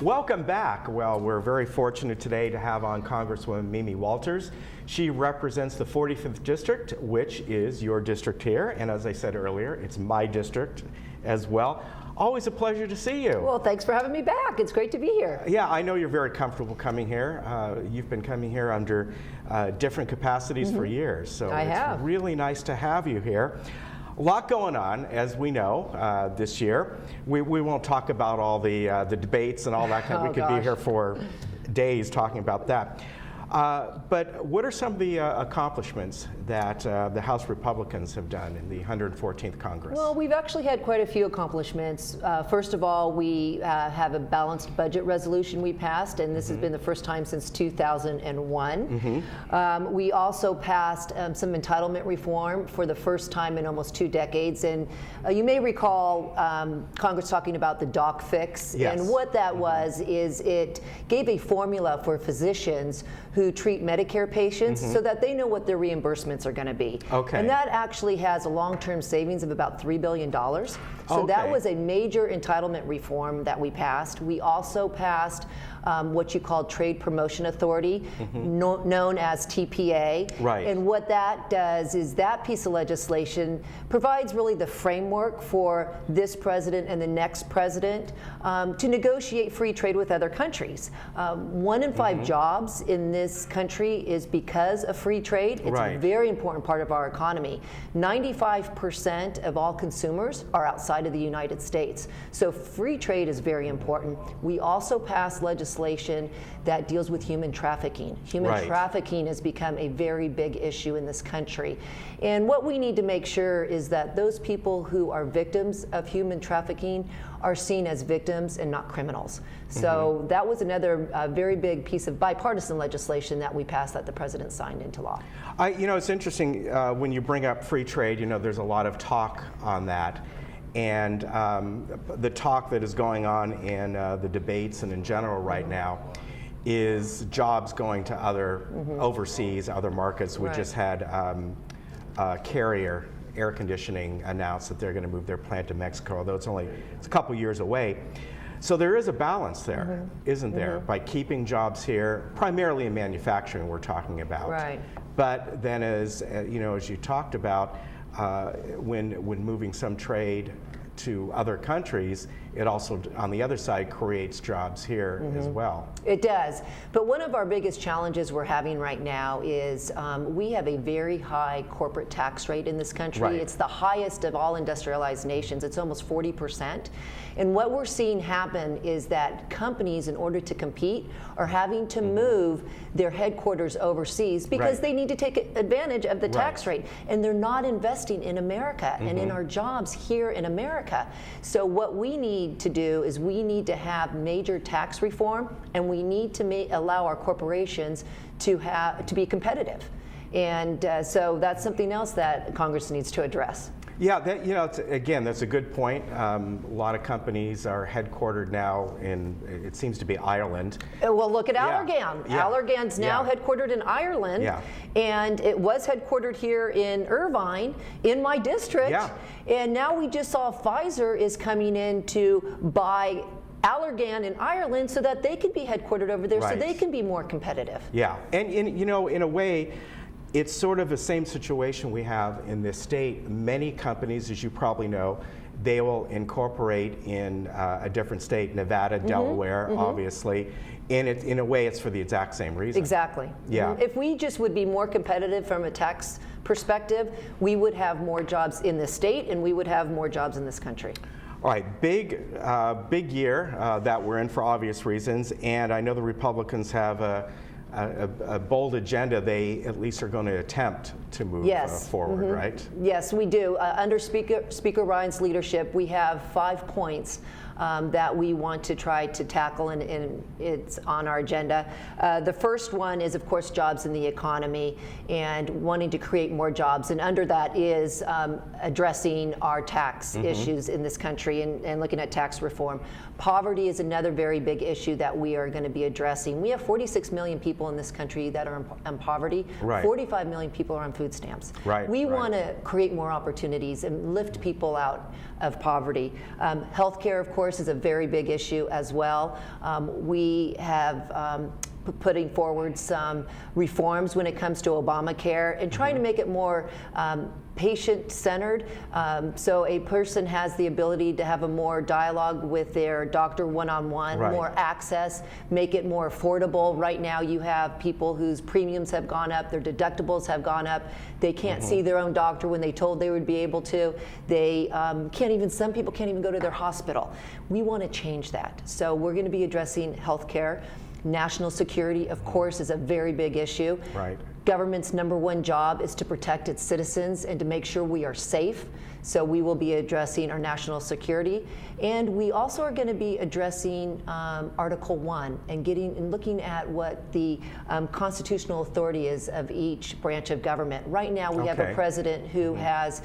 Welcome back. Well, we're very fortunate today to have on Congresswoman Mimi Walters. She represents the 45th District, which is your district here. And as I said earlier, it's my district as well. Always a pleasure to see you. Well, thanks for having me back. It's great to be here. Yeah, I know you're very comfortable coming here. You've been coming here under different capacities for years. So it's really nice to have you here. A lot going on, as we know, this year. We won't talk about all the debates and all that kind of, we could be here for days talking about that. But what are some of the accomplishments that the House Republicans have done in the 114th Congress? Well, we've actually had quite a few accomplishments. First of all, we have a balanced budget resolution we passed, and this has been the first time since 2001. We also passed some entitlement reform for the first time in almost 2 decades. And you may recall Congress talking about the doc fix. Yes. And what that was is it gave a formula for physicians who treat Medicare patients so that they know what their reimbursements are going to be. Okay. And that actually has a long-term savings of about $3 billion. So that was a major entitlement reform that we passed. We also passed what you call Trade Promotion Authority, known as TPA. Right. And what that does is that piece of legislation provides really the framework for this president and the next president to negotiate free trade with other countries. 1 in 5 jobs in this country is because of free trade. It's a very important part of our economy. 95% of all consumers are outside of the United States. So free trade is very important. We also passed legislation that deals with human trafficking. Human trafficking has become a very big issue in this country. And what we need to make sure is that those people who are victims of human trafficking are seen as victims and not criminals. So that was another very big piece of bipartisan legislation that we passed that the president signed into law. You know, it's interesting when you bring up free trade, you know, there's a lot of talk on that. And the talk that is going on in the debates and in general right now is jobs going to other overseas, other markets. We just had Carrier Air Conditioning announced that they're going to move their plant to Mexico, although it's a couple years away. So there is a balance there, isn't there, by keeping jobs here, primarily in manufacturing we're talking about. Right. But then as you know, as you talked about, when moving some trade to other countries, it also, on the other side, creates jobs here as well. It does. But one of our biggest challenges we're having right now is we have a very high corporate tax rate in this country. It's the highest of all industrialized nations. It's almost 40%. And what we're seeing happen is that companies, in order to compete, are having to move their headquarters overseas because they need to take advantage of the tax rate. And they're not investing in America and in our jobs here in America. So what we need to do is we need to have major tax reform, and we need to allow our corporations to be competitive. And so that's something else that Congress needs to address. Yeah, you know, again, that's a good point. A lot of companies are headquartered now in, it seems to be Ireland. Well, look at Allergan. Allergan's now headquartered in Ireland, and it was headquartered here in Irvine, in my district. And now we just saw Pfizer is coming in to buy Allergan in Ireland so that they can be headquartered over there, so they can be more competitive. Yeah, and you know, in a way, it's sort of the same situation we have in this state. Many companies, as you probably know, they will incorporate in a different state, Nevada, Delaware, obviously. And in a way, it's for the exact same reason. Exactly. Yeah. If we just would be more competitive from a tax perspective, we would have more jobs in this state, and we would have more jobs in this country. All right, big year that we're in for obvious reasons. And I know the Republicans have a bold agenda. They at least are going to attempt to move forward, right? Yes, we do. Under Speaker Ryan's leadership, we have 5 points that we want to try to tackle, and it's on our agenda. The first one is, of course, jobs in the economy and wanting to create more jobs. And under that is addressing our tax issues in this country and looking at tax reform. Poverty is another very big issue that we are going to be addressing. We have 46 million people in this country that are in poverty. 45 million people are on food stamps. We want to create more opportunities and lift people out of poverty. Healthcare, of course, course, is a very big issue as well. We have putting forward some reforms when it comes to Obamacare and trying to make it more patient-centered, so a person has the ability to have a more dialogue with their doctor one-on-one, Right. more access, make it more affordable. Right now you have people whose premiums have gone up, their deductibles have gone up, they can't see their own doctor when they told they would be able to. They some people can't even go to their hospital. We want to change that. So we're going to be addressing healthcare. National security, of course, is a very big issue. Right. Government's #1 job is to protect its citizens and to make sure we are safe. So we will be addressing our national security. And we also are going to be addressing Article 1 and looking at what the constitutional authority is of each branch of government. Right now we have a president who has,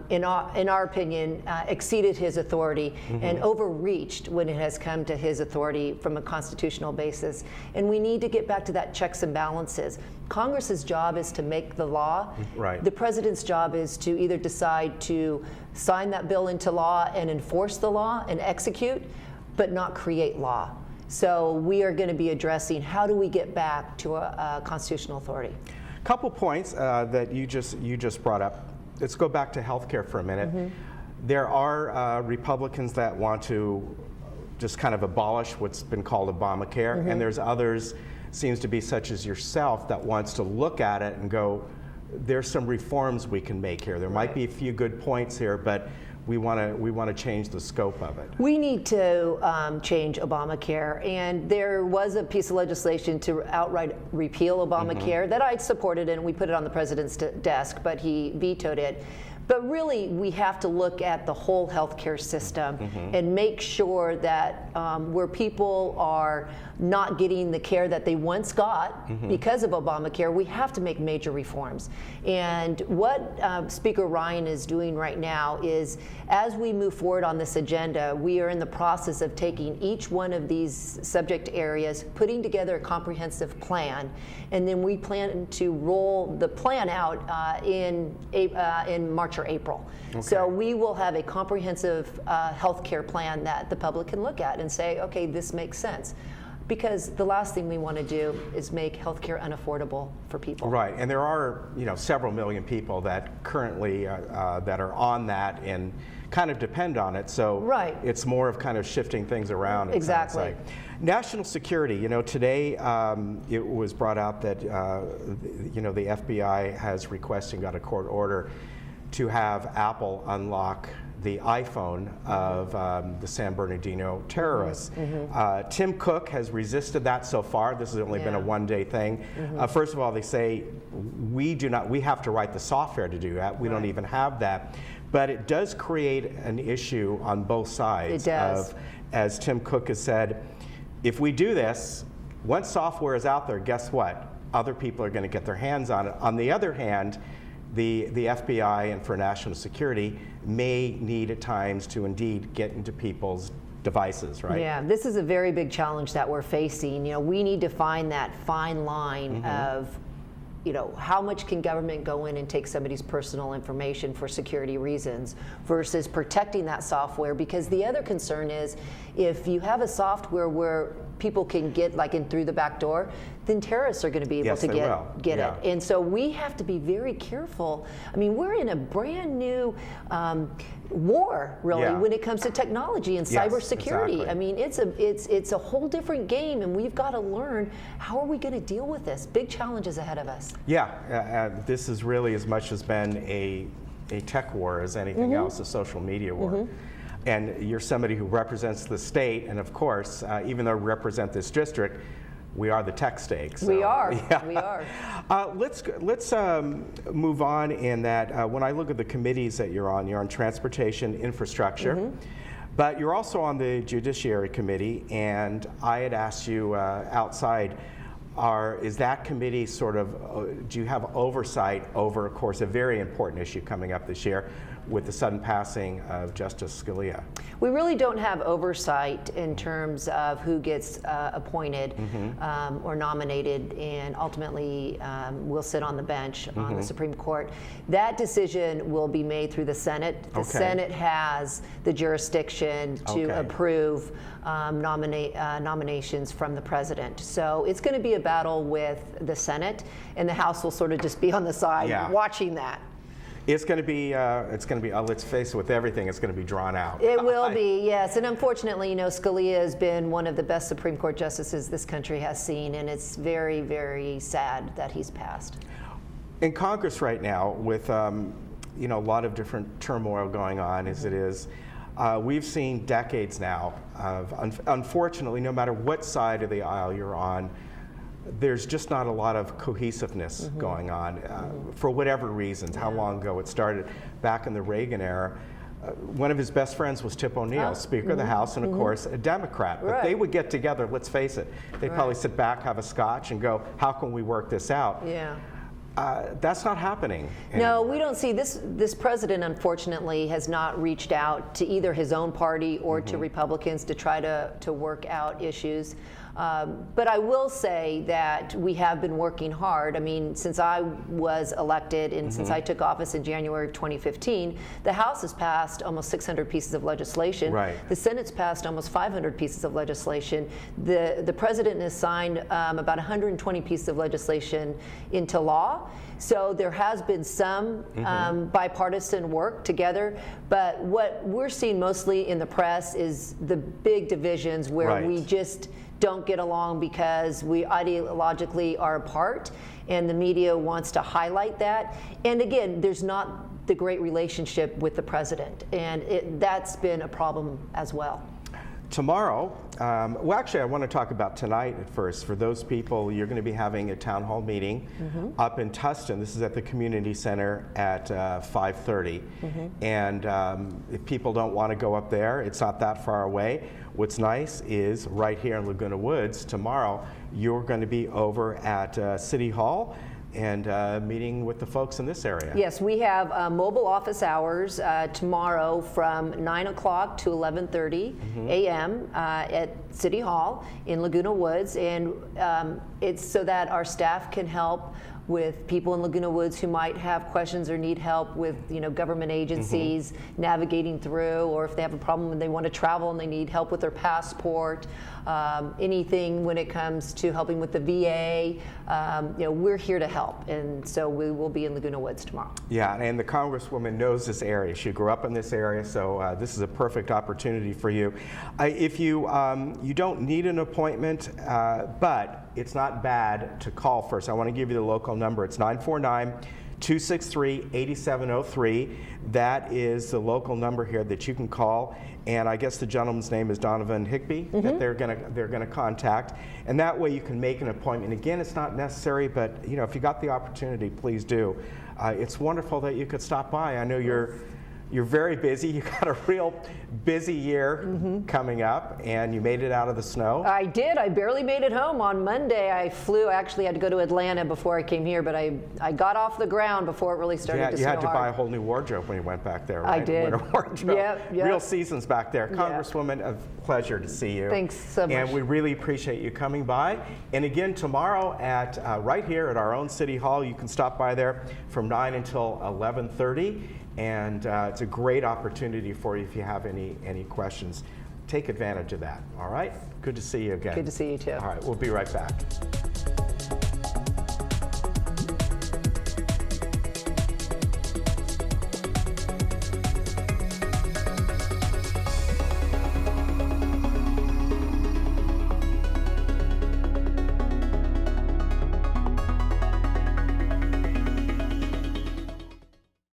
in our opinion, exceeded his authority and overreached when it has come to his authority from a constitutional basis. And we need to get back to that checks and balances. Congress's job is to make the law. Right. The president's job is to either decide to sign that bill into law and enforce the law and execute, but not create law. So we are going to be addressing how do we get back to a constitutional authority. Couple points that you just brought up. Let's go back to healthcare for a minute. There are Republicans that want to just kind of abolish what's been called Obamacare, and there's others, seems to be such as yourself, that wants to look at it and go, there's some reforms we can make here. There might be a few good points here, but we want to change the scope of it. We need to change Obamacare, and there was a piece of legislation to outright repeal Obamacare that I supported, and we put it on the president's desk, but he vetoed it. But really, we have to look at the whole healthcare system and make sure that where people are not getting the care that they once got because of Obamacare, we have to make major reforms. And what Speaker Ryan is doing right now is, as we move forward on this agenda, we are in the process of taking each one of these subject areas, putting together a comprehensive plan, and then we plan to roll the plan out in March or April. Okay. So we will have a comprehensive health care plan that the public can look at and say, okay, this makes sense. Because the last thing we want to do is make healthcare unaffordable for people. Right, and there are several million people that currently that are on that and kind of depend on it. So right. It's more of kind of shifting things around. Exactly. National security. Today it was brought out that the FBI has requested and got a court order to have Apple unlock the iPhone of the San Bernardino terrorists. Tim Cook has resisted that so far. This has only been a one-day thing. First of all, they say we have to write the software to do that. We don't even have that. But it does create an issue on both sides. It does. As Tim Cook has said, if we do this, once software is out there, guess what? Other people are going to get their hands on it. On the other hand, the FBI and for national security may need at times to indeed get into people's devices, right? Yeah, this is a very big challenge that we're facing. We need to find that fine line of how much can government go in and take somebody's personal information for security reasons versus protecting that software, because the other concern is if you have a software where people can get in through the back door, then terrorists are going to be able to get it. And so we have to be very careful. I mean, we're in a brand new war, really, when it comes to technology and cybersecurity. Exactly. I mean, it's a whole different game, and we've got to learn how are we going to deal with this. Big challenges ahead of us. Yeah, this is really as much as been a tech war as anything else, a social media war. And you're somebody who represents the state, and of course, even though we represent this district, we are the tech stake. So, we are. Yeah. We are. Let's move on in that when I look at the committees that you're on transportation, infrastructure, but you're also on the Judiciary Committee, and I had asked you outside, is that committee sort of, do you have oversight over, of course, a very important issue coming up this year, with the sudden passing of Justice Scalia. We really don't have oversight in terms of who gets appointed or nominated and ultimately will sit on the bench on the Supreme Court. That decision will be made through the Senate. The Senate has the jurisdiction to approve nominations from the president. So it's going to be a battle with the Senate, and the House will sort of just be on the side watching that. It's going to be, let's face it, with everything, it's going to be drawn out. It will be, yes. And unfortunately, you know, Scalia has been one of the best Supreme Court justices this country has seen, and it's very, very sad that he's passed. In Congress right now, with you know, a lot of different turmoil going on as it is, we've seen decades now of, unfortunately, no matter what side of the aisle you're on, there's just not a lot of cohesiveness going on for whatever reasons. How long ago it started, back in the Reagan era. One of his best friends was Tip O'Neill, Speaker of the House, and of course a Democrat. But they would get together, let's face it, they'd probably sit back, have a scotch, and go, how can we work this out? Yeah. That's not happening No, we don't see this. This president, unfortunately, has not reached out to either his own party or to Republicans to try to work out issues. But I will say that we have been working hard. I mean, since I was elected and since I took office in January of 2015, the House has passed almost 600 pieces of legislation. The Senate's passed almost 500 pieces of legislation. The president has signed about 120 pieces of legislation into law. So there has been some bipartisan work together, but what we're seeing mostly in the press is the big divisions where we just don't get along because we ideologically are apart, and the media wants to highlight that. And again, there's not the great relationship with the president, and that's been a problem as well. Tomorrow, well, actually, I want to talk about tonight at first. For those people, you're going to be having a town hall meeting up in Tustin. This is at the community center at 5:30. And if people don't want to go up there, it's not that far away. What's nice is right here in Laguna Woods, tomorrow, you're going to be over at City Hall and meeting with the folks in this area. Yes, we have mobile office hours tomorrow from 9 o'clock to 11:30 a.m. At City Hall in Laguna Woods, and it's so that our staff can help with people in Laguna Woods who might have questions or need help with, you know, government agencies navigating through, or if they have a problem and they want to travel and they need help with their passport, anything when it comes to helping with the VA, you know, we're here to help, and so we will be in Laguna Woods tomorrow. Yeah, and the Congresswoman knows this area. She grew up in this area, so this is a perfect opportunity for you. If you you don't need an appointment, but it's not bad to call first. I want to give you the local number. It's 949-263-8703. That is the local number here that you can call. And I guess the gentleman's name is Donovan Higby that they're gonna contact. And that way you can make an appointment. Again, it's not necessary, but you know, if you got the opportunity, please do. It's wonderful that you could stop by. I know you're very busy. You got a real busy year coming up, and you made it out of the snow. I did. I barely made it home. On Monday, I flew. I actually had to go to Atlanta before I came here, but I got off the ground before it really started to snow hard. You had to buy a whole new wardrobe when you went back there, right? I did. Winter wardrobe. Yep. Real seasons back there. Congresswoman, a pleasure to see you. Thanks so much. And we really appreciate you coming by. And again, tomorrow at right here at our own City Hall, you can stop by there from 9 until 11:30. And it's a great opportunity for you if you have any questions. Take advantage of that, all right? Good to see you again. Good to see you too. All right, we'll be right back.